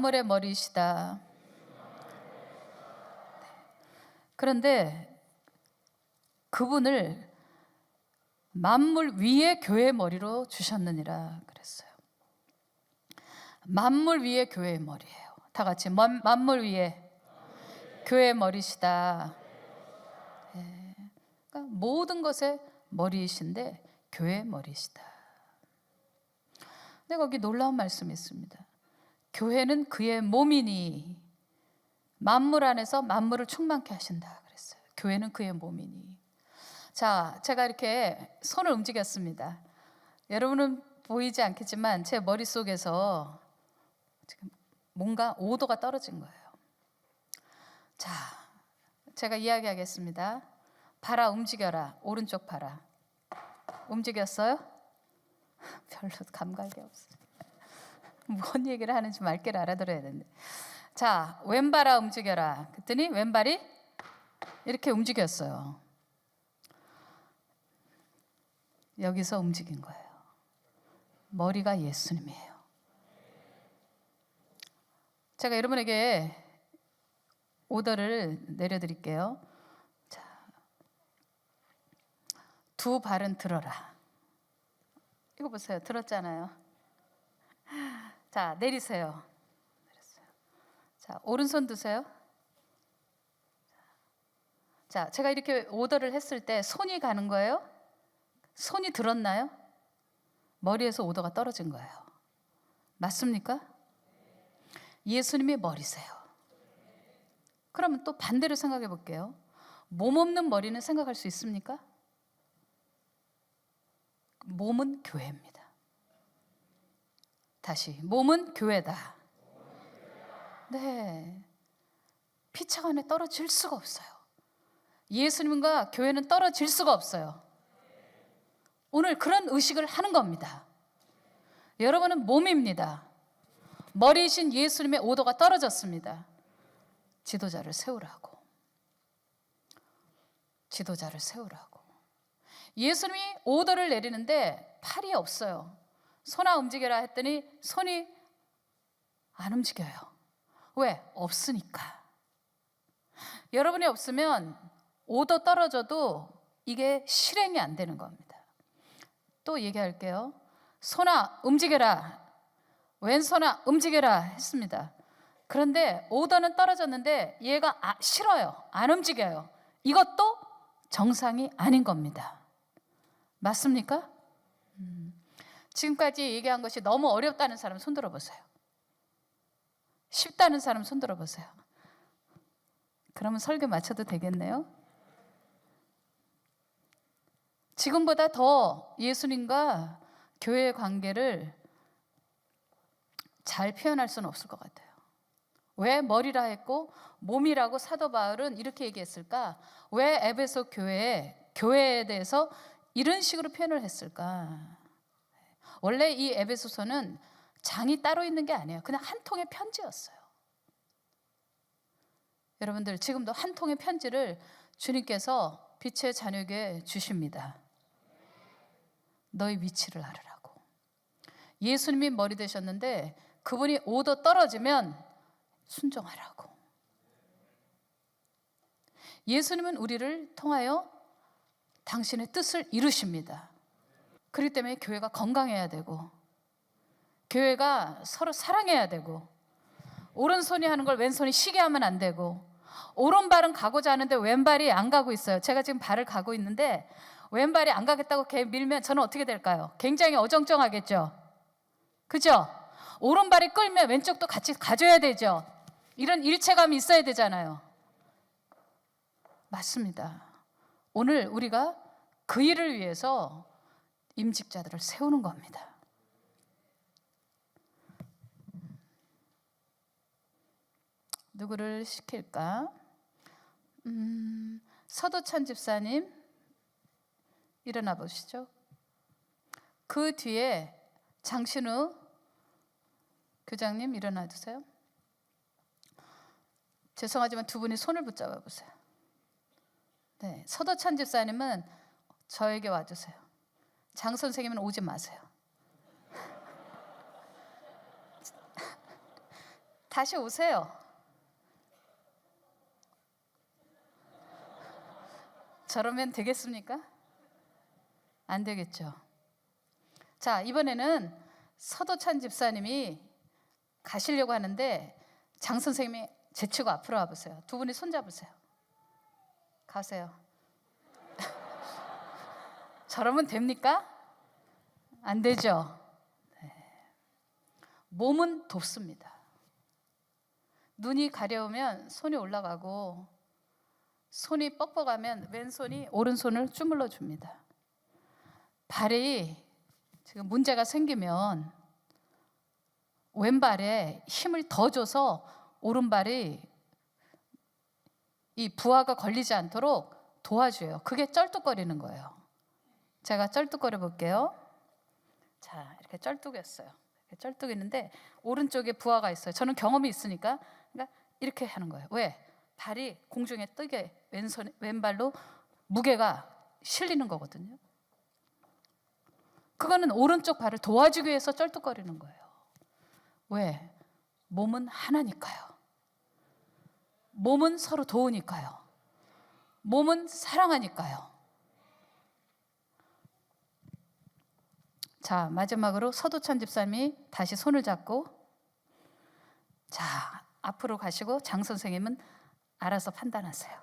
만물의 머리이시다. 그런데 그분을 만물 위에 교회의 머리로 주셨느니라 그랬어요. 만물 위에 교회의 머리예요. 다 같이 만물 위에 교회의 머리시다. 예. 그러니까 모든 것의 머리이신데 교회의 머리시다. 근데 거기 놀라운 말씀이 있습니다. 교회는 그의 몸이니 만물 안에서 만물을 충만케 하신다 그랬어요. 교회는 그의 몸이니. 자, 제가 이렇게 손을 움직였습니다. 여러분은 보이지 않겠지만 제 머릿속에서 지금 뭔가 오도가 떨어진 거예요. 자, 제가 이야기하겠습니다. 봐라, 움직여라. 오른쪽 봐라. 움직였어요? 별로 감각이 없어요. 뭔 얘기를 하는지 맑게 알아들어야 되는데. 자, 왼발아 움직여라. 그랬더니 왼발이 이렇게 움직였어요. 여기서 움직인 거예요. 머리가 예수님이에요. 제가 여러분에게 오더를 내려드릴게요. 자, 두 발은 들어라. 이거 보세요. 들었잖아요. 자, 내리세요. 내렸어요. 자, 오른손 드세요. 자, 제가 이렇게 오더를 했을 때 손이 가는 거예요? 손이 들었나요? 머리에서 오더가 떨어진 거예요. 맞습니까? 예수님이 머리세요. 그러면 또 반대로 생각해 볼게요. 몸 없는 머리는 생각할 수 있습니까? 몸은 교회입니다. 다시, 몸은 교회다. 네, 피차 간에 떨어질 수가 없어요. 예수님과 교회는 떨어질 수가 없어요. 오늘 그런 의식을 하는 겁니다. 여러분은 몸입니다. 머리이신 예수님의 오도가 떨어졌습니다. 지도자를 세우라고. 지도자를 세우라고. 예수님이 오더를 내리는데 팔이 없어요. 손아 움직여라 했더니 손이 안 움직여요. 왜? 없으니까. 여러분이 없으면 오더 떨어져도 이게 실행이 안 되는 겁니다. 또 얘기할게요. 손아 움직여라. 왼손아 움직여라 했습니다. 그런데 오더는 떨어졌는데 얘가 싫어요. 안 움직여요. 이것도 정상이 아닌 겁니다. 맞습니까? 지금까지 얘기한 것이 너무 어렵다는 사람 손 들어보세요. 쉽다는 사람 손 들어보세요. 그러면 설교 마쳐도 되겠네요. 지금보다 더 예수님과 교회의 관계를 잘 표현할 수는 없을 것 같아요. 왜 머리라 했고 몸이라고 사도 바울은 이렇게 얘기했을까? 왜 에베소 교회에 대해서 이런 식으로 표현을 했을까? 원래 이 에베소서는 장이 따로 있는 게 아니에요. 그냥 한 통의 편지였어요. 여러분들 지금도 한 통의 편지를 주님께서 빛의 자녀에게 주십니다. 너의 위치를 알으라고. 예수님이 머리 되셨는데 그분이 오더 떨어지면 순종하라고. 예수님은 우리를 통하여 당신의 뜻을 이루십니다. 그렇기 때문에 교회가 건강해야 되고 교회가 서로 사랑해야 되고 오른손이 하는 걸 왼손이 쉬게 하면 안 되고 오른발은 가고자 하는데 왼발이 안 가고 있어요. 제가 지금 발을 가고 있는데 왼발이 안 가겠다고 밀면 저는 어떻게 될까요? 굉장히 어정쩡하겠죠. 그죠? 오른발이 끌면 왼쪽도 같이 가줘야 되죠. 이런 일체감이 있어야 되잖아요. 맞습니다. 오늘 우리가 그 일을 위해서 임직자들을 세우는 겁니다. 누구를 시킬까? 서도찬 집사님 일어나 보시죠. 그 뒤에 장신우 교장님 일어나 주세요. 죄송하지만 두 분이 손을 붙잡아 보세요. 네, 서도찬 집사님은 저에게 와주세요. 장 선생님은 오지 마세요. 다시 오세요. 저러면 되겠습니까? 안 되겠죠. 자, 이번에는 서도찬 집사님이 가시려고 하는데 장 선생님이 제치고 앞으로 와보세요. 두 분이 손잡으세요. 가세요. 저러면 됩니까? 안 되죠. 네. 몸은 돕습니다. 눈이 가려우면 손이 올라가고 손이 뻑뻑하면 왼손이 오른손을 주물러 줍니다. 발이 지금 문제가 생기면 왼발에 힘을 더 줘서 오른발이 이 부하가 걸리지 않도록 도와줘요. 그게 쩔뚝거리는 거예요. 제가 쩔뚝거려 볼게요. 자, 이렇게 쩔뚝했어요. 이렇게 쩔뚝했는데 오른쪽에 부하가 있어요. 저는 경험이 있으니까 그러니까 이렇게 하는 거예요. 왜? 발이 공중에 뜨게 왼발로 무게가 실리는 거거든요. 그거는 오른쪽 발을 도와주기 위해서 쩔뚝거리는 거예요. 왜? 몸은 하나니까요. 몸은 서로 도우니까요. 몸은 사랑하니까요. 자, 마지막으로 서도찬 집사님이 다시 손을 잡고 자, 앞으로 가시고 장 선생님은 알아서 판단하세요.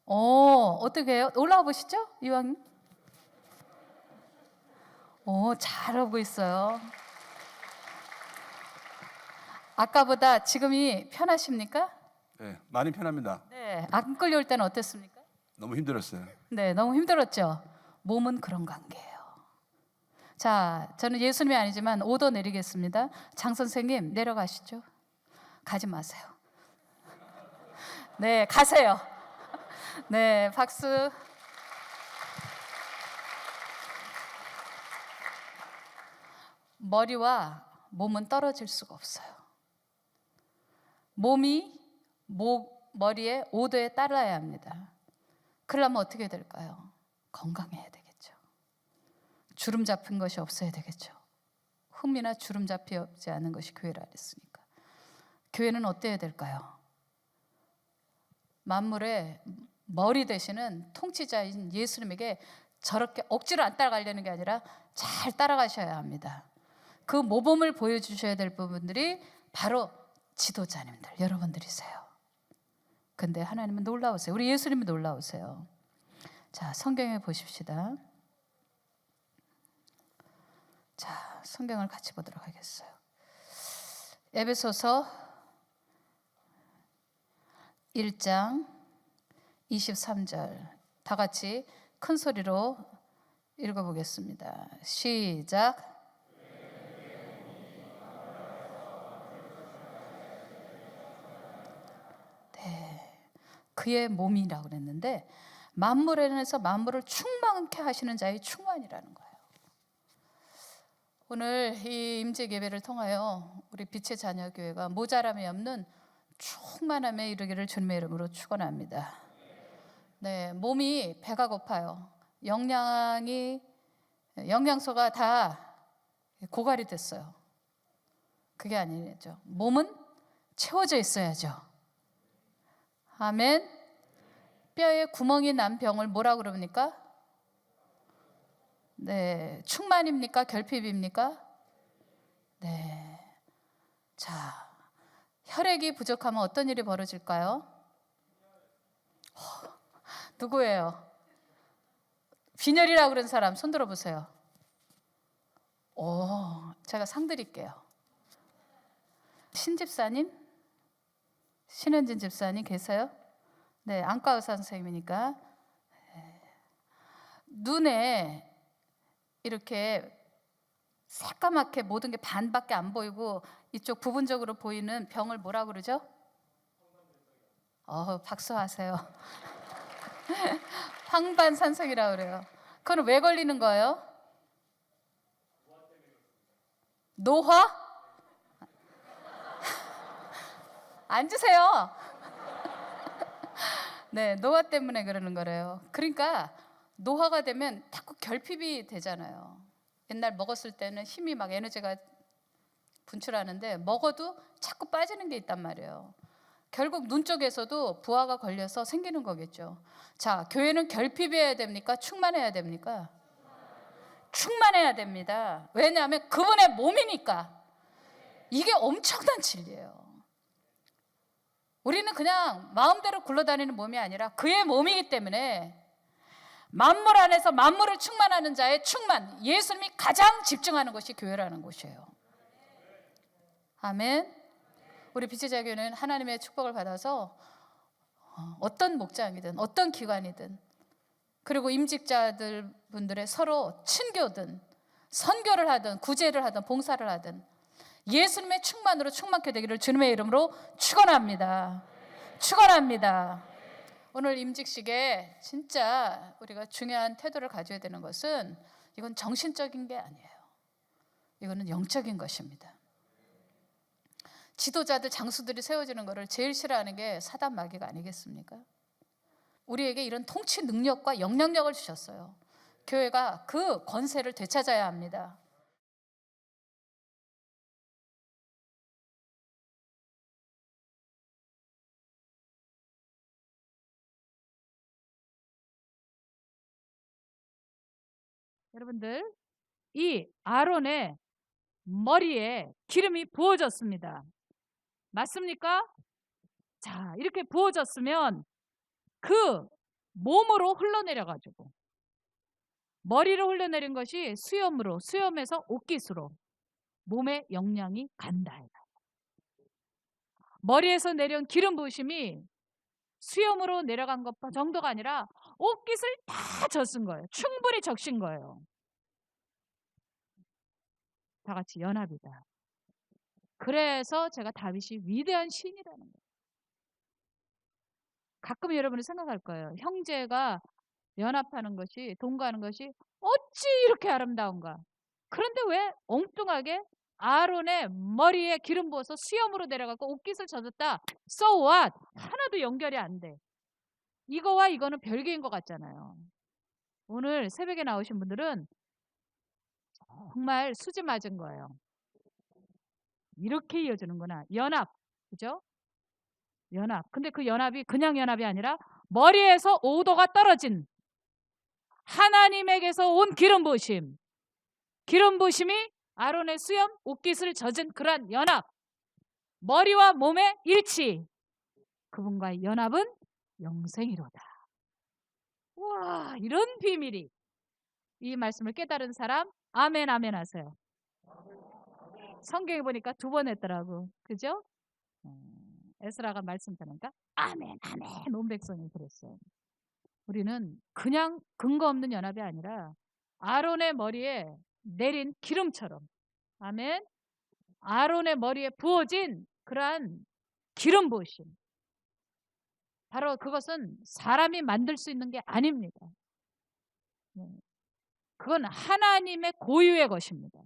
어떻게 해요? 올라와 보시죠, 이왕. 잘하고 있어요. 아까보다 지금이 편하십니까? 네, 많이 편합니다. 네, 안 끌려올 때는 어땠습니까? 너무 힘들었어요. 네, 너무 힘들었죠. 몸은 그런 관계예요. 자, 저는 예수님이 아니지만 오더 내리겠습니다. 장 선생님 내려가시죠. 가지 마세요. 네, 가세요. 네, 박수. 머리와 몸은 떨어질 수가 없어요. 몸이 머리의 5도에 따라야 합니다. 그러려면 어떻게 될까요? 건강해야 되겠죠. 주름 잡힌 것이 없어야 되겠죠. 흠이나 주름 잡히지 않은 것이 교회를 알았으니까. 교회는 어때야 될까요? 만물의 머리 되시는 통치자인 예수님에게 저렇게 억지로 안 따라가려는 게 아니라 잘 따라가셔야 합니다. 그 모범을 보여주셔야 될 부분들이 바로 지도자님들, 여러분들이세요. 근데 하나님은 놀라우세요. 우리 예수님이 놀라우세요. 자, 성경에 보십시다. 자, 성경을 같이 보도록 하겠어요. 에베소서 1장 23절 다 같이 큰 소리로 읽어보겠습니다. 시작. 네, 그의 몸이라고 그랬는데 만물에서 만물을 충만케 하시는 자의 충만이라는 거예요. 오늘 이 임재 예배를 통하여 우리 빛의 자녀 교회가 모자람이 없는 충만함에 이르기를 주님의 이름으로 축원합니다. 네, 몸이 배가 고파요. 영양소가 다 고갈이 됐어요. 그게 아니죠. 몸은 채워져 있어야죠. 아멘. 뼈에 구멍이 난 병을 뭐라고 그럽니까? 네, 충만입니까? 결핍입니까? 네. 자, 혈액이 부족하면 어떤 일이 벌어질까요? 누구예요? 빈혈이라고 그런 사람 손 들어보세요. 제가 상 드릴게요. 신집사님? 신현진 집사님 계세요? 네, 안과 의사 선생님이니까. 눈에 이렇게 새까맣게 모든 게 반밖에 안 보이고 이쪽 부분적으로 보이는 병을 뭐라고 그러죠? 박수하세요. 황반산성이라고 그래요. 그건 왜 걸리는 거예요? 노화? 앉으세요. 네, 노화 때문에 그러는 거래요. 그러니까 노화가 되면 자꾸 결핍이 되잖아요. 옛날 먹었을 때는 힘이 막 에너지가 분출하는데 먹어도 자꾸 빠지는 게 있단 말이에요. 결국 눈 쪽에서도 부하가 걸려서 생기는 거겠죠. 자, 교회는 결핍해야 됩니까? 충만해야 됩니까? 충만해야 됩니다. 왜냐하면 그분의 몸이니까. 이게 엄청난 진리예요. 우리는 그냥 마음대로 굴러다니는 몸이 아니라 그의 몸이기 때문에 만물 안에서 만물을 충만하는 자의 충만, 예수님이 가장 집중하는 것이 교회라는 곳이에요. 아멘. 우리 빛의자교는 하나님의 축복을 받아서 어떤 목장이든 어떤 기관이든 그리고 임직자들 분들의 서로 친교든 선교를 하든 구제를 하든 봉사를 하든 예수님의 충만으로 충만케 되기를 주님의 이름으로 축원합니다. 축원합니다. 오늘 임직식에 진짜 우리가 중요한 태도를 가져야 되는 것은 이건 정신적인 게 아니에요. 이거는 영적인 것입니다. 지도자들, 장수들이 세워지는 것을 제일 싫어하는 게 사단 마귀가 아니겠습니까? 우리에게 이런 통치 능력과 영향력을 주셨어요. 교회가 그 권세를 되찾아야 합니다. 여러분들, 이 아론의 머리에 기름이 부어졌습니다. 맞습니까? 자, 이렇게 부어졌으면 그 몸으로 흘러내려가지고 머리로 흘러내린 것이 수염으로, 수염에서 옷깃으로 몸에 영양이 간다. 머리에서 내려온 기름 부으심이 수염으로 내려간 것 정도가 아니라 옷깃을 다 젖은 거예요. 충분히 적신 거예요. 다 같이 연합이다. 그래서 제가 다윗이 위대한 시인이라는 거예요. 가끔 여러분이 생각할 거예요. 형제가 연합하는 것이, 동거하는 것이 어찌 이렇게 아름다운가. 그런데 왜 엉뚱하게 아론의 머리에 기름 부어서 수염으로 내려가고 옷깃을 젖었다. So what? 하나도 연결이 안 돼. 이거와 이거는 별개인 것 같잖아요. 오늘 새벽에 나오신 분들은 정말 수지 맞은 거예요. 이렇게 이어지는구나. 연합. 그죠? 연합. 근데 그 연합이 그냥 연합이 아니라 머리에서 5도가 떨어진 하나님에게서 온 기름 부으심. 기름 부으심이 아론의 수염, 옷깃을 젖은 그러한 연합. 머리와 몸의 일치. 그분과의 연합은 영생이로다. 와, 이런 비밀이. 이 말씀을 깨달은 사람 아멘 아멘 하세요. 성경에 보니까 2번 했더라고. 그죠? 에스라가 말씀 전하니까 아멘 아멘 온 백성이 그랬어요. 우리는 그냥 근거 없는 연합이 아니라 아론의 머리에 내린 기름처럼, 아멘, 아론의 머리에 부어진 그러한 기름 부으심, 바로 그것은 사람이 만들 수 있는 게 아닙니다. 그건 하나님의 고유의 것입니다.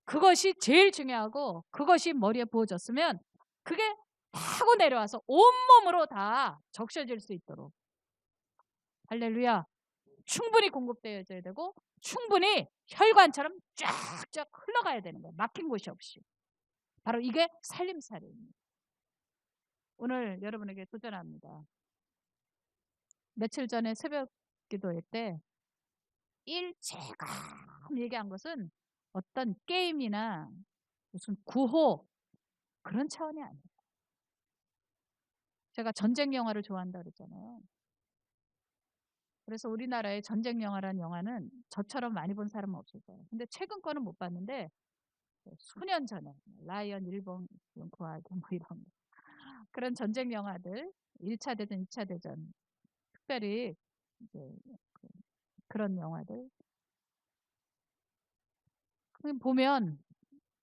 그것이 제일 중요하고 그것이 머리에 부어졌으면 그게 타고 내려와서 온몸으로 다 적셔질 수 있도록, 할렐루야, 충분히 공급되어져야 되고 충분히 혈관처럼 쫙쫙 흘러가야 되는 거예요. 막힌 곳이 없이. 바로 이게 살림살이입니다. 오늘 여러분에게 도전합니다. 며칠 전에 새벽 기도회 때 일체감 얘기한 것은 어떤 게임이나 무슨 구호 그런 차원이 아니에요. 제가 전쟁 영화를 좋아한다 그랬잖아요. 그래서 우리나라의 전쟁 영화라는 영화는 저처럼 많이 본 사람은 없을 거예요. 근데 최근 거는 못 봤는데 수년 전에 라이언 일본 구하기 뭐 이런 거. 그런 전쟁 영화들 1차 대전, 2차 대전 특별히 이제 그런 영화들 보면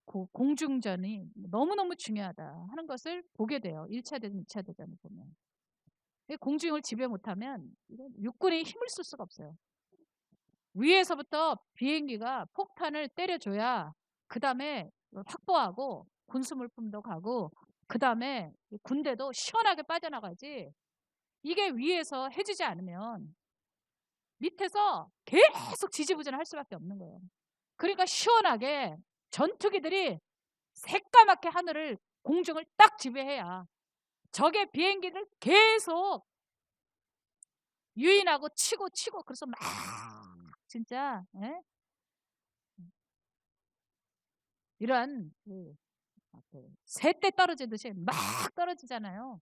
공중전이 너무너무 중요하다 하는 것을 보게 돼요. 1차 대전, 2차 대전을 보면. 공중을 지배 못하면 육군이 힘을 쓸 수가 없어요. 위에서부터 비행기가 폭탄을 때려줘야 그 다음에 확보하고 군수물품도 가고 그 다음에 군대도 시원하게 빠져나가지, 이게 위에서 해주지 않으면 밑에서 계속 지지부진할 수밖에 없는 거예요. 그러니까 시원하게 전투기들이 새까맣게 하늘을 공중을 딱 지배해야 적의 비행기를 계속 유인하고 치고 그래서 막 진짜 이러한 새떼 떨어지듯이 막 떨어지잖아요.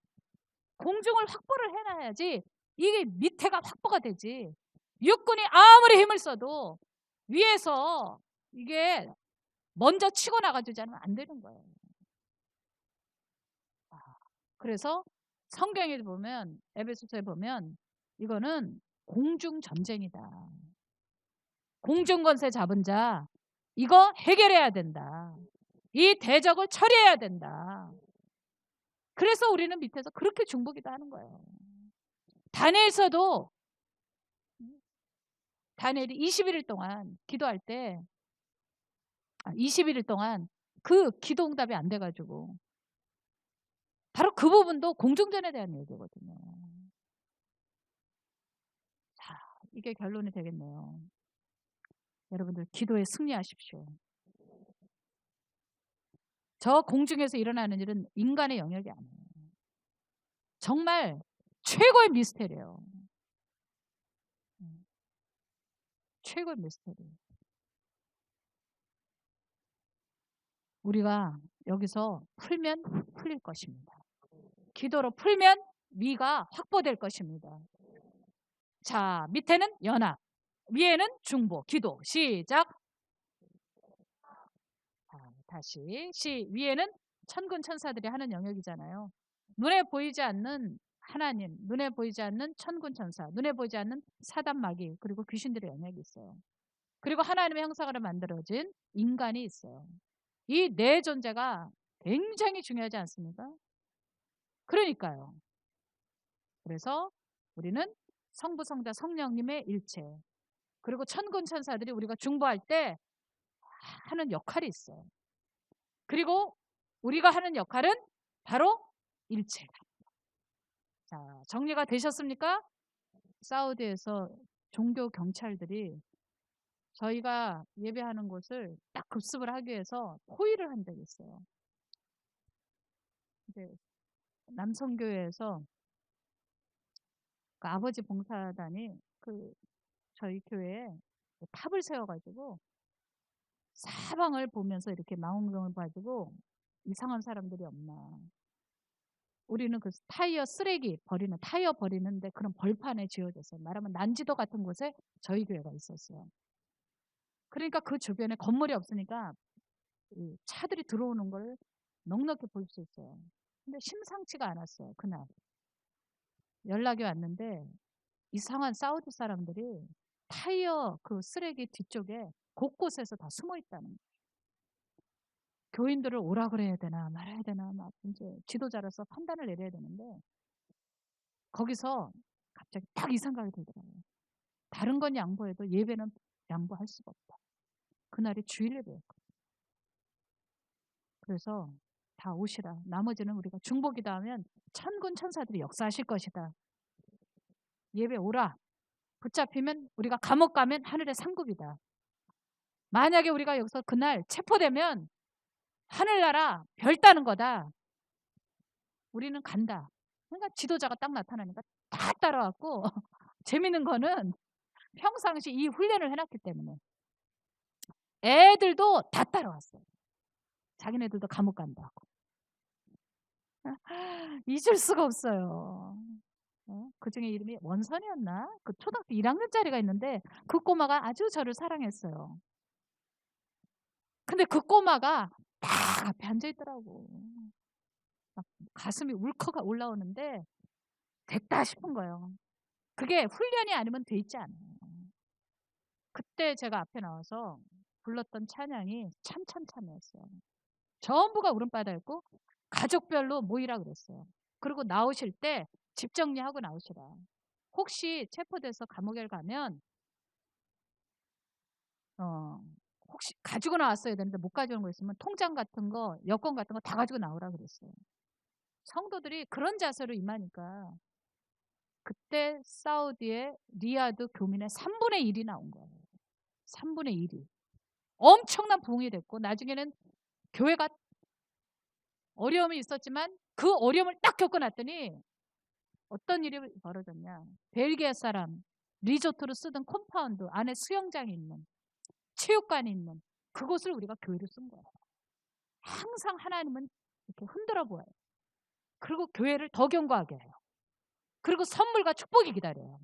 공중을 확보를 해놔야지 이게 밑에가 확보가 되지. 육군이 아무리 힘을 써도 위에서 이게 먼저 치고 나가주지 않으면 안 되는 거예요. 그래서 성경에 보면, 에베소서에 보면 이거는 공중 전쟁이다. 공중 권세 잡은 자 이거 해결해야 된다. 이 대적을 처리해야 된다. 그래서 우리는 밑에서 그렇게 중보기도 하는 거예요. 다니엘서도 다니엘이 21일 동안 기도할 때 21일 동안 그 기도 응답이 안 돼가지고 바로 그 부분도 공중전에 대한 얘기거든요. 자, 이게 결론이 되겠네요. 여러분들 기도에 승리하십시오. 저 공중에서 일어나는 일은 인간의 영역이 아니에요. 정말 최고의 미스테리예요. 최고의 미스테리. 우리가 여기서 풀면 풀릴 것입니다. 기도로 풀면 위가 확보될 것입니다. 자, 밑에는 연합, 위에는 중보, 기도. 시작. 다시 위에는 천군 천사들이 하는 영역이잖아요. 눈에 보이지 않는 하나님, 눈에 보이지 않는 천군 천사, 눈에 보이지 않는 사단 마귀, 그리고 귀신들의 영역이 있어요. 그리고 하나님의 형상으로 만들어진 인간이 있어요. 이 네 존재가 굉장히 중요하지 않습니까? 그러니까요. 그래서 우리는 성부, 성자, 성령님의 일체, 그리고 천군 천사들이 우리가 중보할 때 하는 역할이 있어요. 그리고 우리가 하는 역할은 바로 일체다. 자, 정리가 되셨습니까? 사우디에서 종교 경찰들이 저희가 예배하는 곳을 딱 급습을 하기 위해서 포위를 한 적이 있어요. 이제 남성교회에서 그 아버지 봉사단이 저희 교회에 탑을 세워가지고 사방을 보면서 이렇게 망원경을 봐주고 이상한 사람들이 없나. 우리는 그 타이어 쓰레기 버리는, 타이어 버리는데 그런 벌판에 지어졌어요. 말하면 난지도 같은 곳에 저희 교회가 있었어요. 그러니까 그 주변에 건물이 없으니까 이 차들이 들어오는 걸 넉넉히 볼 수 있어요. 근데 심상치가 않았어요. 그날 연락이 왔는데 이상한 사우디 사람들이 타이어 그 쓰레기 뒤쪽에 곳곳에서 다 숨어 있다는 거예요. 교인들을 오라 그래야 되나 말아야 되나 막 이제 지도자로서 판단을 내려야 되는데 거기서 갑자기 딱 이 생각이 들더라고요. 다른 건 양보해도 예배는 양보할 수가 없다. 그날이 주일 예배였거든요. 그래서 다 오시라. 나머지는 우리가 중보기도 하면 천군 천사들이 역사하실 것이다. 예배 오라. 붙잡히면 우리가 감옥 가면 하늘의 상급이다. 만약에 우리가 여기서 그날 체포되면 하늘나라 별 따는 거다. 우리는 간다. 그러니까 지도자가 딱 나타나니까 다 따라왔고 재밌는 거는 평상시 이 훈련을 해놨기 때문에 애들도 다 따라왔어요. 자기네들도 감옥 간다고. 잊을 수가 없어요. 그 중에 이름이 원선이었나? 그 초등학교 1학년짜리가 있는데 그 꼬마가 아주 저를 사랑했어요. 근데 그 꼬마가 딱 앞에 앉아 있더라고. 막 가슴이 울컥 올라오는데 됐다 싶은 거예요. 그게 훈련이 아니면 돼 있지 않아요. 그때 제가 앞에 나와서 불렀던 찬양이 참참참이었어요. 전부가 울음바다였고 가족별로 모이라 그랬어요. 그리고 나오실 때 집 정리하고 나오시라. 혹시 체포돼서 감옥에 가면 혹시 가지고 나왔어야 되는데 못 가져온 거 있으면 통장 같은 거, 여권 같은 거 다 가지고 나오라 그랬어요. 성도들이 그런 자세로 임하니까 그때 사우디의 리야드 교민의 3분의 1이 나온 거예요. 3분의 1이. 엄청난 부흥이 됐고 나중에는 교회가 어려움이 있었지만 그 어려움을 딱 겪어놨더니 어떤 일이 벌어졌냐. 벨기에 사람 리조트로 쓰던 컴파운드 안에 수영장이 있는 체육관이 있는 그곳을 우리가 교회로 쓴 거예요. 항상 하나님은 이렇게 흔들어 보아요. 그리고 교회를 더 견고하게 해요. 그리고 선물과 축복이 기다려요.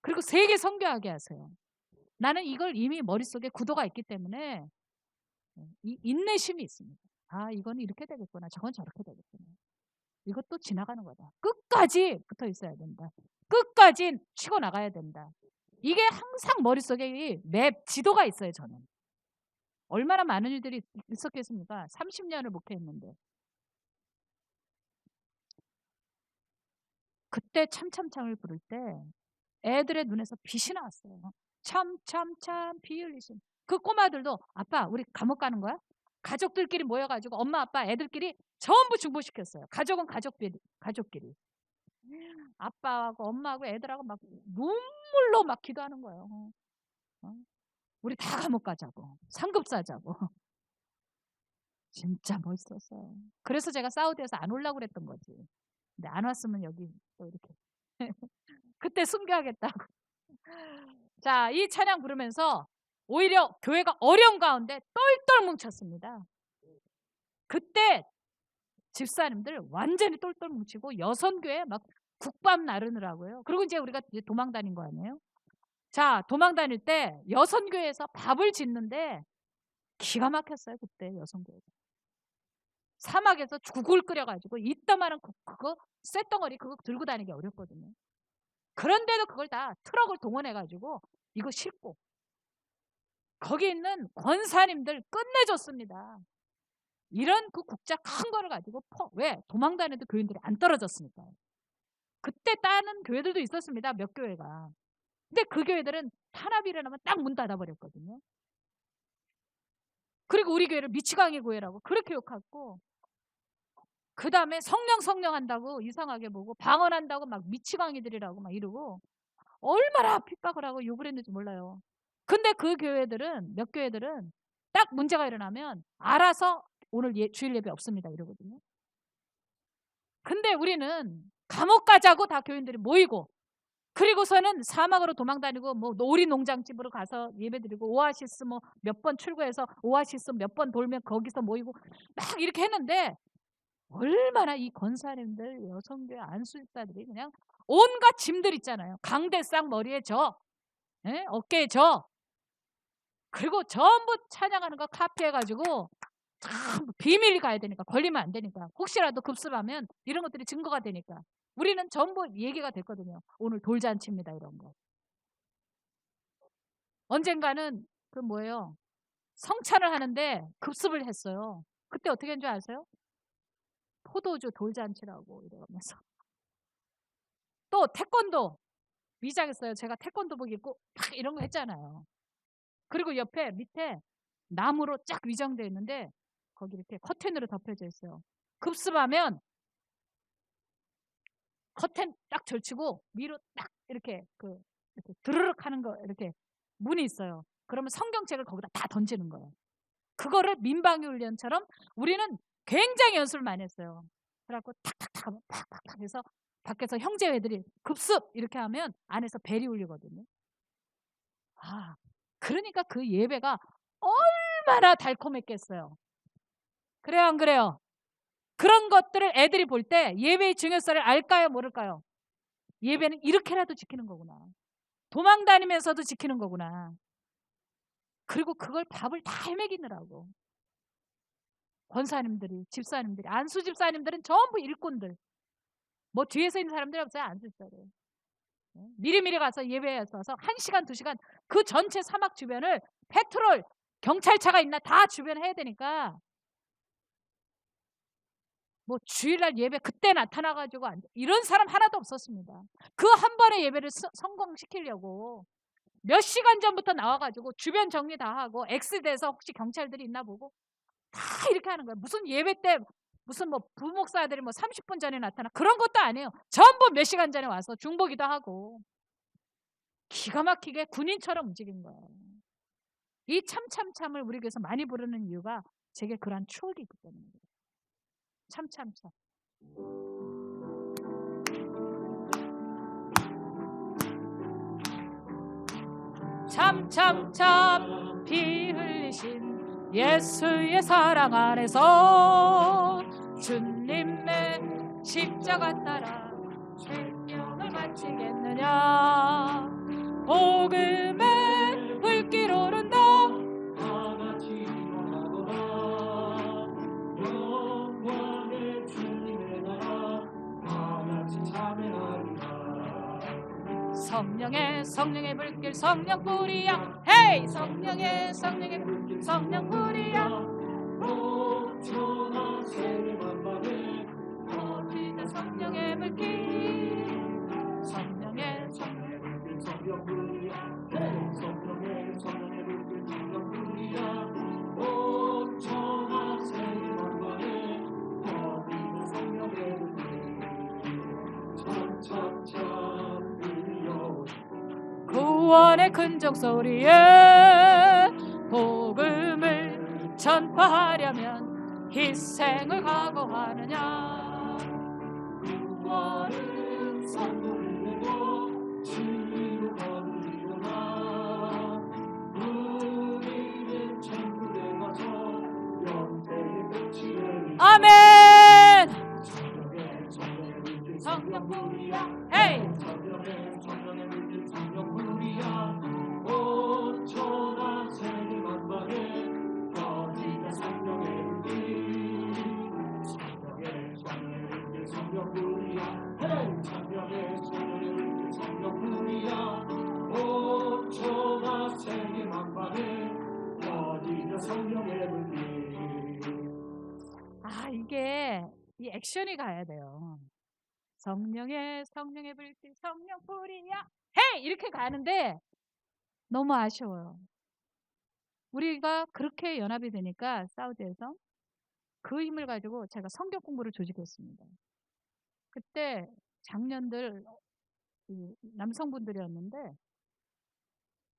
그리고 세계 선교하게 하세요. 나는 이걸 이미 머릿속에 구도가 있기 때문에 이 인내심이 있습니다. 아, 이건 이렇게 되겠구나. 저건 저렇게 되겠구나. 이것도 지나가는 거다. 끝까지 붙어 있어야 된다. 끝까지 치고 나가야 된다. 이게 항상 머릿속에 이 맵 지도가 있어요. 저는. 얼마나 많은 일들이 있었겠습니까? 30년을 목회했는데. 그때 참참참을 부를 때 애들의 눈에서 빛이 나왔어요. 참참참 비 흘리신. 그 꼬마들도 아빠 우리 감옥 가는 거야? 가족들끼리 모여가지고 엄마 아빠 애들끼리 전부 중보시켰어요. 가족은 가족끼리. 아빠하고 엄마하고 애들하고 막 눈물로 막 기도하는 거예요. 우리 다 감옥 가자고. 상급 사자고. 진짜 멋있었어요. 그래서 제가 사우디에서 안 오려고 그랬던 거지. 근데 안 왔으면 여기 또 이렇게. 그때 순교하겠다고. 자, 이 찬양 부르면서 오히려 교회가 어려운 가운데 똘똘 뭉쳤습니다. 그때 집사님들 완전히 똘똘 뭉치고 여선교회 막 국밥 나르느라고요. 그리고 이제 우리가 이제 도망 다닌 거 아니에요? 자, 도망 다닐 때 여선교회에서 밥을 짓는데 기가 막혔어요. 그때 여선교회에서. 사막에서 죽을 끓여가지고 이따만한 그거 쇳덩어리 그거 들고 다니기 어렵거든요. 그런데도 그걸 다 트럭을 동원해가지고 이거 싣고 거기 있는 권사님들 끝내줬습니다. 이런 그 국자 큰 거를 가지고 왜 도망 다녀도 교인들이 안 떨어졌으니까. 그때 따는 교회들도 있었습니다. 몇 교회가. 근데 그 교회들은 탄압이 일어나면 딱 문 닫아버렸거든요. 그리고 우리 교회를 미치광이 교회라고 그렇게 욕하고 그 다음에 성령 한다고 이상하게 보고 방언한다고 막 미치광이들이라고 막 이러고 얼마나 핍박을 하고 욕을 했는지 몰라요. 근데 그 교회들은 몇 교회들은 딱 문제가 일어나면 알아서 오늘 주일 예배 없습니다 이러거든요. 근데 우리는 감옥 가자고 다 교인들이 모이고 그리고서는 사막으로 도망다니고 뭐 오리 농장집으로 가서 예배드리고 오아시스 뭐 몇 번 출구해서 오아시스 몇 번 돌면 거기서 모이고 막 이렇게 했는데 얼마나 이 권사님들 여성교회 안수집사들이 그냥 온갖 짐들 있잖아요. 강대상 머리에 어깨에 그리고 전부 찬양하는 거 카피해가지고 비밀이 가야 되니까 걸리면 안 되니까 혹시라도 급습하면 이런 것들이 증거가 되니까 우리는 전부 얘기가 됐거든요. 오늘 돌잔치입니다 이런 거. 언젠가는 그 뭐예요? 성찬을 하는데 급습을 했어요. 그때 어떻게 한 줄 아세요? 포도주 돌잔치라고 이러면서 또 태권도 위장했어요. 제가 태권도복 입고 탁 이런 거 했잖아요. 그리고 옆에 밑에 나무로 쫙 위장되어 있는데 거기 이렇게 커튼으로 덮여져 있어요. 급습하면 커튼 딱 절치고 위로 딱 이렇게 이렇게 드르륵 하는 거 이렇게 문이 있어요. 그러면 성경책을 거기다 다 던지는 거예요. 그거를 민방위 훈련처럼 우리는 굉장히 연습을 많이 했어요. 그래갖고 탁탁탁 탁탁탁 해서 밖에서 형제애들이 급습 이렇게 하면 안에서 벨이 울리거든요. 아, 그러니까 그 예배가 얼마나 달콤했겠어요. 그래요 안 그래요? 그런 것들을 애들이 볼 때 예배의 중요성을 알까요 모를까요? 예배는 이렇게라도 지키는 거구나. 도망 다니면서도 지키는 거구나. 그리고 그걸 밥을 다 헤매기느라고. 권사님들이 집사님들이 안수 집사님들은 전부 일꾼들. 뭐 뒤에서 있는 사람들이 없어요. 안수 집사들. 미리미리 가서 예배해서 1시간 2시간 그 전체 사막 주변을 페트롤 경찰차가 있나 다 주변에 해야 되니까 뭐 주일날 예배 그때 나타나가지고 이런 사람 하나도 없었습니다. 그 한 번의 예배를 성공시키려고 몇 시간 전부터 나와가지고 주변 정리 다 하고 X돼서 혹시 경찰들이 있나 보고 다 이렇게 하는 거예요. 무슨 예배 때 무슨 뭐 부목사들이 뭐 30분 전에 나타나 그런 것도 아니에요. 전부 몇 시간 전에 와서 중보기도 하고 기가 막히게 군인처럼 움직인 거예요. 이 참참참을 우리 교회에서 많이 부르는 이유가 제게 그러한 추억이 있기 때문입니다. 참참참. 참참참 피 흘리신 예수의 사랑 안에서 주님의 십자가 따라 생명을 바치겠느냐. 복음의 불길 오른다. 다같이 일어나거라. 영광의 주님의 나라 다같이 찬양하리라. 성령의 불길 성령 뿌리야. 헤이 성령의 불길 성령 뿌리야. 넘쳐난 세계 만방에 어디나 성령의 불길 성령의 불길 성령 불이야. 성령의 불길 성령 불이야. 넘쳐난 세계 만방에 어디나 성령의 불길 참참참 들려. 구원의 큰 종소리에 복음을 전파하려면 희생을 각오하느냐. 구원은 선물을 내고 진리로 거두리로다. 우리는 천국에 가서 영생의 끝이 되리라. 아멘. 성령의 불길 성령 뿌리야. 헤이 성령의 불길 성령 불이야. 온천한 세계 만방에 어디나 성령의 불길. 성령의 불길 성령 불이야. 성령의 불길 성령 불이야. 온천한 세계 만방에 어디나 성령의 불길. 아, 이게 이 액션이 가야 돼요. 성령의 불길 성령 뿌리야. 헤이 이렇게 가는데 너무 아쉬워요. 우리가 그렇게 연합이 되니까 사우디에서 그 힘을 가지고 제가 성경 공부를 조직했습니다. 그때 장년들 남성분들이었는데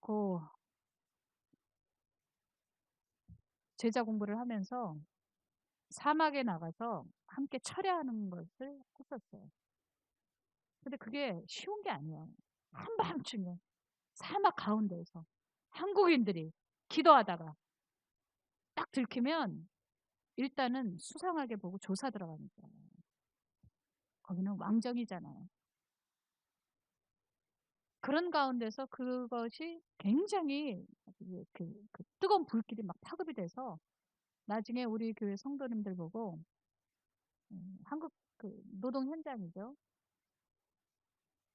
그 제자 공부를 하면서 사막에 나가서 함께 철야하는 것을 했었어요. 근데 그게 쉬운 게 아니에요. 한밤중에 사막 가운데에서 한국인들이 기도하다가 딱 들키면 일단은 수상하게 보고 조사 들어가는 거예요. 거기는 왕정이잖아요. 그런 가운데서 그것이 굉장히 그 뜨거운 불길이 막 파급이 돼서 나중에 우리 교회 성도님들 보고 한국 그 노동 현장이죠.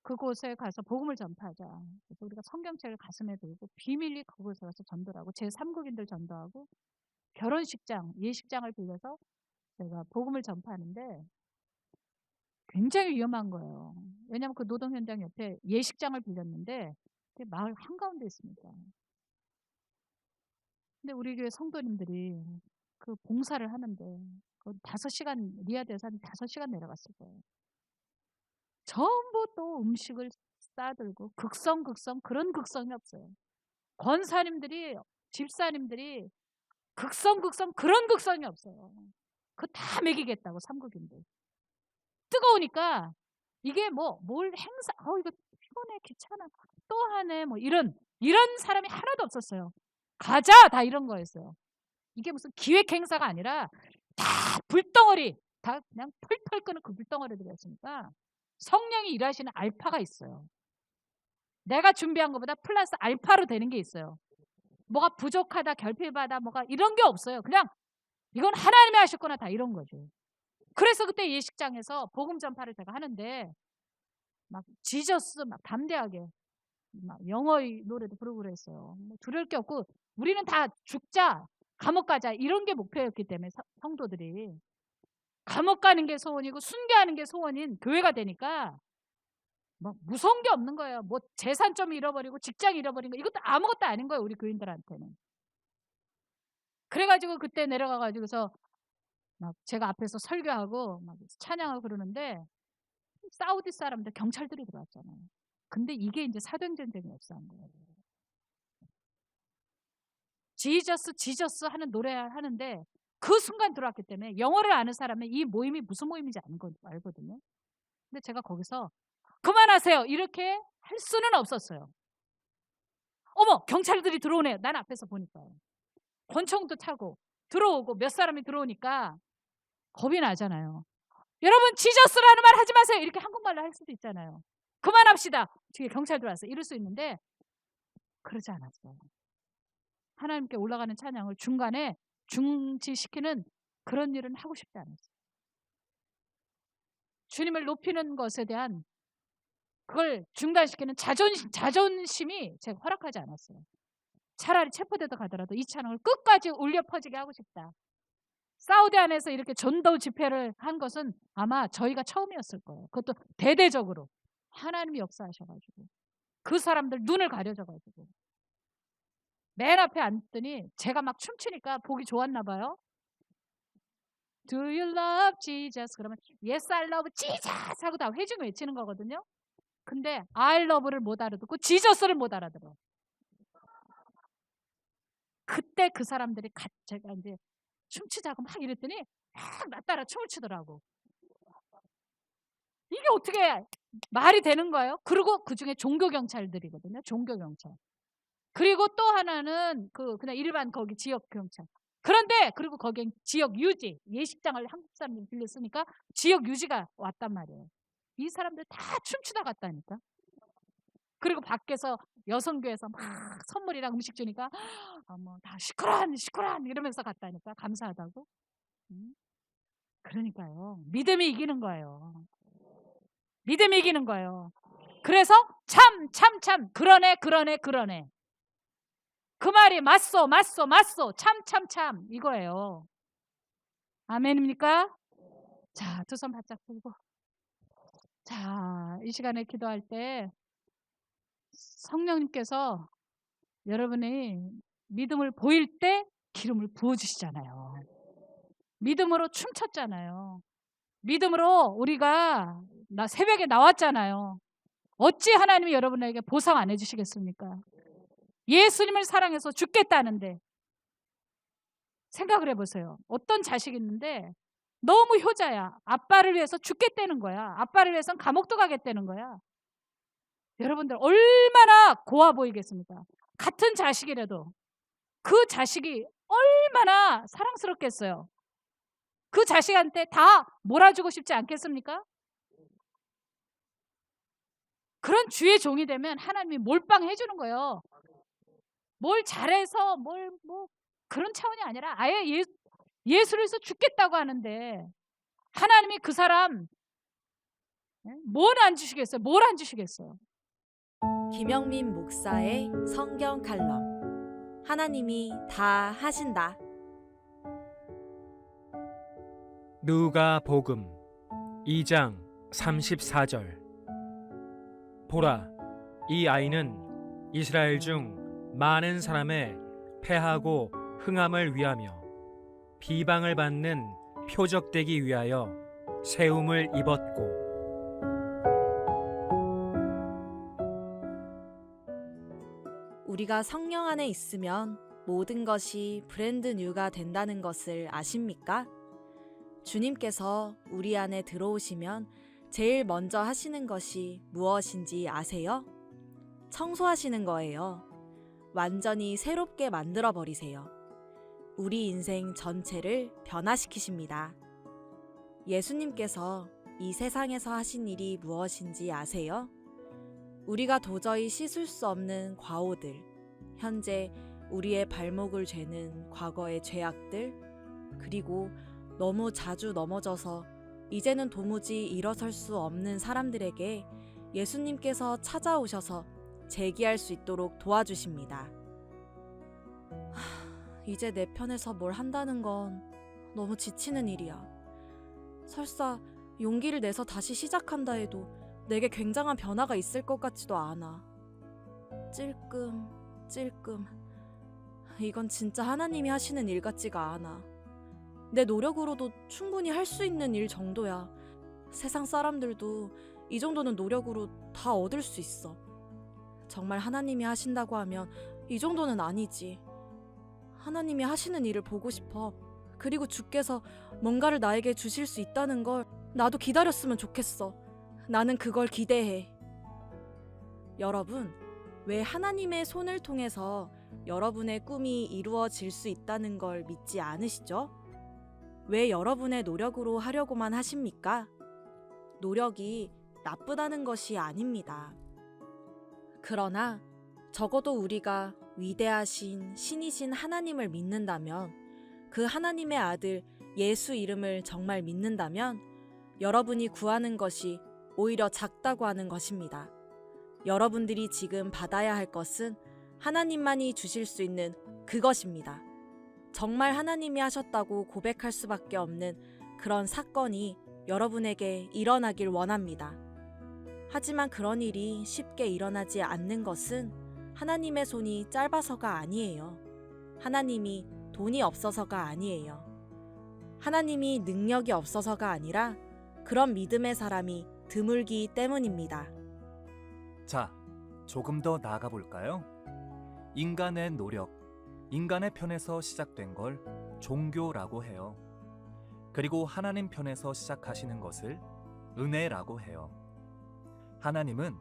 그곳에 가서 복음을 전파하자. 그래서 우리가 성경책을 가슴에 들고 비밀리 그곳에 가서 전도를 하고 제3국인들 전도하고 결혼식장, 예식장을 빌려서 제가 복음을 전파하는데 굉장히 위험한 거예요. 왜냐하면 그 노동 현장 옆에 예식장을 빌렸는데 그게 마을 한가운데 있습니다. 근데 우리 교회 성도님들이 그 봉사를 하는데 그 5시간 리야드에서 한 5시간 내려갔을 거예요. 전부 또 음식을 싸들고 극성 그런 극성이 없어요. 권사님들이 집사님들이 극성 그런 극성이 없어요. 그거 다 먹이겠다고 삼국인들. 뜨거우니까 이게 뭘 행사 이거 피곤해 귀찮아 또 하네 뭐 이런 사람이 하나도 없었어요. 가자 다 이런 거였어요. 이게 무슨 기획 행사가 아니라 다 불덩어리 다 그냥 펄펄 끄는 그 불덩어리들이었으니까 성령이 일하시는 알파가 있어요. 내가 준비한 것보다 플러스 알파로 되는 게 있어요. 뭐가 부족하다 결핍하다 뭐가 이런 게 없어요. 그냥 이건 하나님이 하셨구나 다 이런 거죠. 그래서 그때 예식장에서 복음 전파를 제가 하는데 막 지저스 막 담대하게 막 영어 노래도 부르고 그랬어요. 뭐 두려울 게 없고 우리는 다 죽자 감옥 가자 이런 게 목표였기 때문에 성도들이 감옥 가는 게 소원이고 순교하는 게 소원인 교회가 되니까 뭐 무서운 게 없는 거예요. 뭐 재산 좀 잃어버리고 직장 잃어버린 거 이것도 아무것도 아닌 거예요. 우리 교인들한테는. 그래가지고 그때 내려가가지고서 막 제가 앞에서 설교하고 막 찬양하고 그러는데 사우디 사람들 경찰들이 들어왔잖아요. 근데 이게 이제 사도행전쟁이 역사한 거예요. 지저스 지저스 하는 노래 하는데 그 순간 들어왔기 때문에 영어를 아는 사람은 이 모임이 무슨 모임인지 알거든요. 근데 제가 거기서 그만하세요 이렇게 할 수는 없었어요. 어머 경찰들이 들어오네요. 난 앞에서 보니까요. 권총도 차고 들어오고 몇 사람이 들어오니까 겁이 나잖아요. 여러분 지저스라는 말 하지 마세요. 이렇게 한국말로 할 수도 있잖아요. 그만합시다. 뒤에 경찰 들어왔어요. 이럴 수 있는데 그러지 않았어요. 하나님께 올라가는 찬양을 중간에 중지시키는 그런 일은 하고 싶지 않았어요. 주님을 높이는 것에 대한 그걸 중단시키는 자존심이 제가 허락하지 않았어요. 차라리 체포돼도 가더라도 이 찬양을 끝까지 울려 퍼지게 하고 싶다. 사우디 안에서 이렇게 전도 집회를 한 것은 아마 저희가 처음이었을 거예요. 그것도 대대적으로 하나님이 역사하셔가지고 그 사람들 눈을 가려져가지고 맨 앞에 앉더니 제가 막 춤추니까 보기 좋았나 봐요. Do you love Jesus? 그러면 Yes, I love Jesus 하고 다 회중 외치는 거거든요. 근데 I love를 못 알아듣고 지저스를 못 알아들어. 그때 그 사람들이 제가 이제 춤추자고 막 이랬더니 막 나 따라 춤을 추더라고. 이게 어떻게 말이 되는 거예요? 그리고 그중에 종교 경찰들이거든요. 종교 경찰. 그리고 또 하나는 그냥 일반 거기 지역 경찰. 그런데 그리고 거긴 지역 유지, 예식장을 한국 사람들이 빌렸으니까 지역 유지가 왔단 말이에요. 이 사람들 다 춤추다 갔다니까. 그리고 밖에서 여성교회에서 막 선물이랑 음식 주니까 뭐 다 시끄란 이러면서 갔다니까. 감사하다고. 그러니까요. 믿음이 이기는 거예요. 믿음이 이기는 거예요. 그래서 참 그러네. 그 말이 맞소 참 이거예요. 아멘입니까? 자, 두 손 바짝 들고 자, 이 시간에 기도할 때 성령님께서 여러분이 믿음을 보일 때 기름을 부어주시잖아요. 믿음으로 춤췄잖아요. 믿음으로 우리가 새벽에 나왔잖아요. 어찌 하나님이 여러분에게 보상 안 해주시겠습니까? 예수님을 사랑해서 죽겠다는데 생각을 해보세요. 어떤 자식이 있는데 너무 효자야. 아빠를 위해서 죽겠다는 거야. 아빠를 위해서는 감옥도 가겠다는 거야. 여러분들 얼마나 고와 보이겠습니까? 같은 자식이라도 그 자식이 얼마나 사랑스럽겠어요. 그 자식한테 다 몰아주고 싶지 않겠습니까? 그런 주의 종이 되면 하나님이 몰빵해 주는 거예요. 뭘 잘해서 뭐 그런 차원이 아니라 아예 예수를 위해서 죽겠다고 하는데 하나님이 그 사람 뭘 안 주시겠어요? 김영민 목사의 성경 칼럼. 하나님이 다 하신다. 누가복음 2장 34절. 보라, 이 아이는 이스라엘 중 많은 사람의 패하고 흥함을 위하며 비방을 받는 표적되기 위하여 세움을 입었고. 우리가 성령 안에 있으면 모든 것이 브랜드 뉴가 된다는 것을 아십니까? 주님께서 우리 안에 들어오시면 제일 먼저 하시는 것이 무엇인지 아세요? 청소하시는 거예요. 완전히 새롭게 만들어 버리세요. 우리 인생 전체를 변화시키십니다. 예수님께서 이 세상에서 하신 일이 무엇인지 아세요? 우리가 도저히 씻을 수 없는 과오들, 현재 우리의 발목을 죄는 과거의 죄악들, 그리고 너무 자주 넘어져서 이제는 도무지 일어설 수 없는 사람들에게 예수님께서 찾아오셔서 재기할 수 있도록 도와주십니다. 이제 내 편에서 뭘 한다는 건 너무 지치는 일이야. 설사 용기를 내서 다시 시작한다 해도 내게 굉장한 변화가 있을 것 같지도 않아. 찔끔. 이건 진짜 하나님이 하시는 일 같지가 않아. 내 노력으로도 충분히 할 수 있는 일 정도야. 세상 사람들도 이 정도는 노력으로 다 얻을 수 있어. 정말 하나님이 하신다고 하면 이 정도는 아니지. 하나님이 하시는 일을 보고 싶어. 그리고 주께서 뭔가를 나에게 주실 수 있다는 걸 나도 기다렸으면 좋겠어. 나는 그걸 기대해. 여러분, 왜 하나님의 손을 통해서 여러분의 꿈이 이루어질 수 있다는 걸 믿지 않으시죠? 왜 여러분의 노력으로 하려고만 하십니까? 노력이 나쁘다는 것이 아닙니다. 그러나 적어도 우리가 위대하신 신이신 하나님을 믿는다면, 그 하나님의 아들 예수 이름을 정말 믿는다면 여러분이 구하는 것이 오히려 작다고 하는 것입니다. 여러분들이 지금 받아야 할 것은 하나님만이 주실 수 있는 그것입니다. 정말 하나님이 하셨다고 고백할 수밖에 없는 그런 사건이 여러분에게 일어나길 원합니다. 하지만 그런 일이 쉽게 일어나지 않는 것은 하나님의 손이 짧아서가 아니에요. 하나님이 돈이 없어서가 아니에요. 하나님이 능력이 없어서가 아니라 그런 믿음의 사람이 드물기 때문입니다. 자, 조금 더 나아가 볼까요? 인간의 노력, 인간의 편에서 시작된 걸 종교라고 해요. 그리고 하나님 편에서 시작하시는 것을 은혜라고 해요. 하나님은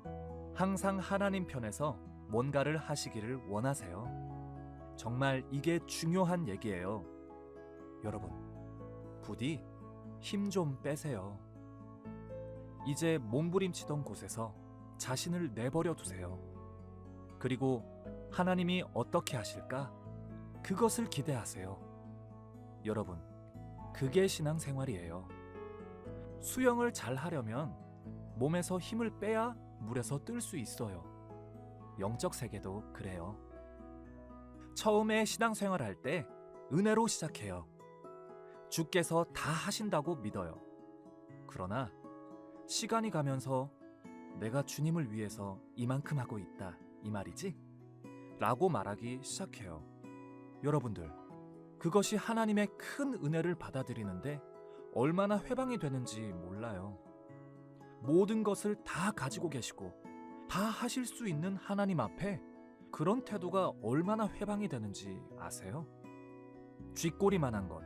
항상 하나님 편에서 뭔가를 하시기를 원하세요. 정말 이게 중요한 얘기예요. 여러분, 부디 힘 좀 빼세요. 이제 몸부림치던 곳에서 자신을 내버려 두세요. 그리고 하나님이 어떻게 하실까? 그것을 기대하세요. 여러분, 그게 신앙생활이에요. 수영을 잘 하려면 몸에서 힘을 빼야 물에서 뜰 수 있어요. 영적 세계도 그래요. 처음에 신앙생활할 때 은혜로 시작해요. 주께서 다 하신다고 믿어요. 그러나 시간이 가면서 내가 주님을 위해서 이만큼 하고 있다, 이 말이지? 라고 말하기 시작해요. 여러분들, 그것이 하나님의 큰 은혜를 받아들이는데 얼마나 회방이 되는지 몰라요. 모든 것을 다 가지고 계시고 다 하실 수 있는 하나님 앞에 그런 태도가 얼마나 회방이 되는지 아세요? 쥐꼬리만한 것,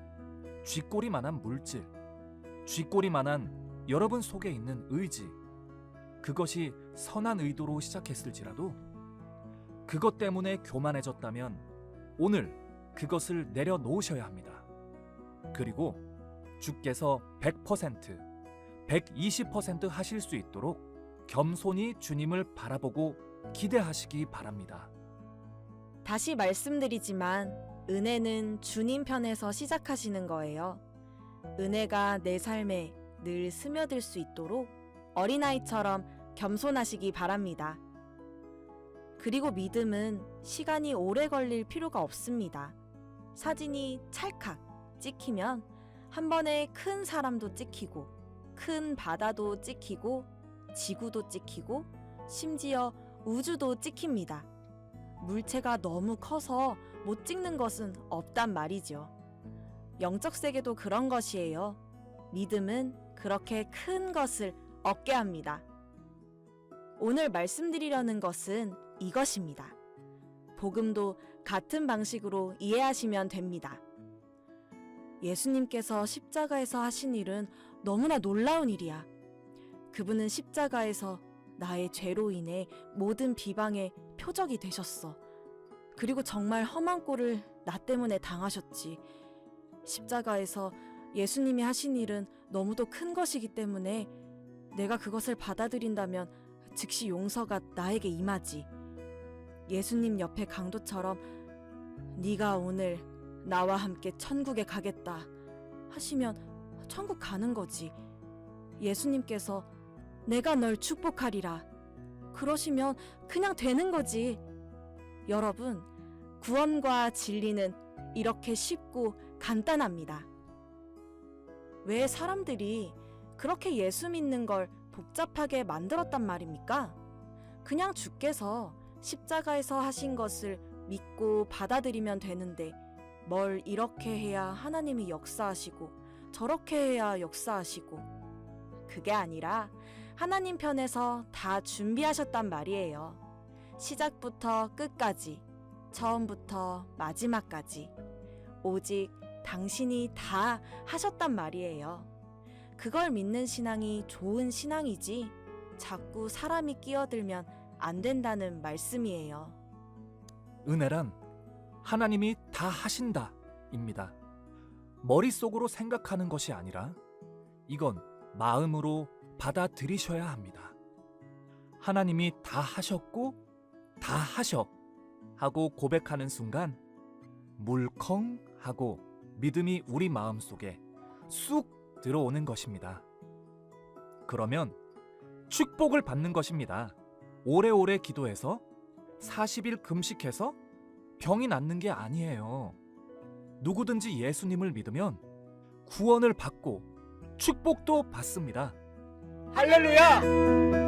쥐꼬리만한 물질, 쥐꼬리만한 여러분 속에 있는 의지, 그것이 선한 의도로 시작했을지라도 그것 때문에 교만해졌다면 오늘 그것을 내려놓으셔야 합니다. 그리고 주께서 100%, 120% 하실 수 있도록 겸손히 주님을 바라보고 기대하시기 바랍니다. 다시 말씀드리지만 은혜는 주님 편에서 시작하시는 거예요. 은혜가 내 삶에 늘 스며들 수 있도록 어린아이처럼 겸손하시기 바랍니다. 그리고 믿음은 시간이 오래 걸릴 필요가 없습니다. 사진이 찰칵 찍히면 한 번에 큰 사람도 찍히고 큰 바다도 찍히고 지구도 찍히고 심지어 우주도 찍힙니다. 물체가 너무 커서 못 찍는 것은 없단 말이죠. 영적 세계도 그런 것이에요. 믿음은 그렇게 큰 것을 얻게 합니다. 오늘 말씀드리려는 것은 이것입니다. 복음도 같은 방식으로 이해하시면 됩니다. 예수님께서 십자가에서 하신 일은 너무나 놀라운 일이야. 그분은 십자가에서 나의 죄로 인해 모든 비방의 표적이 되셨어. 그리고 정말 험한 꼴을 나 때문에 당하셨지. 십자가에서 예수님이 하신 일은 너무도 큰 것이기 때문에 내가 그것을 받아들인다면 즉시 용서가 나에게 임하지. 예수님 옆에 강도처럼 네가 오늘 나와 함께 천국에 가겠다 하시면 천국 가는 거지. 예수님께서 내가 널 축복하리라 그러시면 그냥 되는 거지. 여러분, 구원과 진리는 이렇게 쉽고 간단합니다. 왜 사람들이 그렇게 예수 믿는 걸 복잡하게 만들었단 말입니까? 그냥 주께서 십자가에서 하신 것을 믿고 받아들이면 되는데 뭘 이렇게 해야 하나님이 역사하시고 저렇게 해야 역사하시고, 그게 아니라 하나님 편에서 다 준비하셨단 말이에요. 시작부터 끝까지, 처음부터 마지막까지. 오직 당신이 다 하셨단 말이에요. 그걸 믿는 신앙이 좋은 신앙이지 자꾸 사람이 끼어들면 안 된다는 말씀이에요. 은혜란 하나님이 다 하신다 입니다. 머릿속으로 생각하는 것이 아니라 이건 마음으로 받아들이셔야 합니다. 하나님이 다 하셨고 다 하셔 하고 고백하는 순간 물컹 하고 믿음이 우리 마음속에 쑥 들어오는 것입니다. 그러면 축복을 받는 것입니다. 오래오래 기도해서 40일 금식해서 병이 낫는 게 아니에요. 누구든지 예수님을 믿으면 구원을 받고 축복도 받습니다. 할렐루야!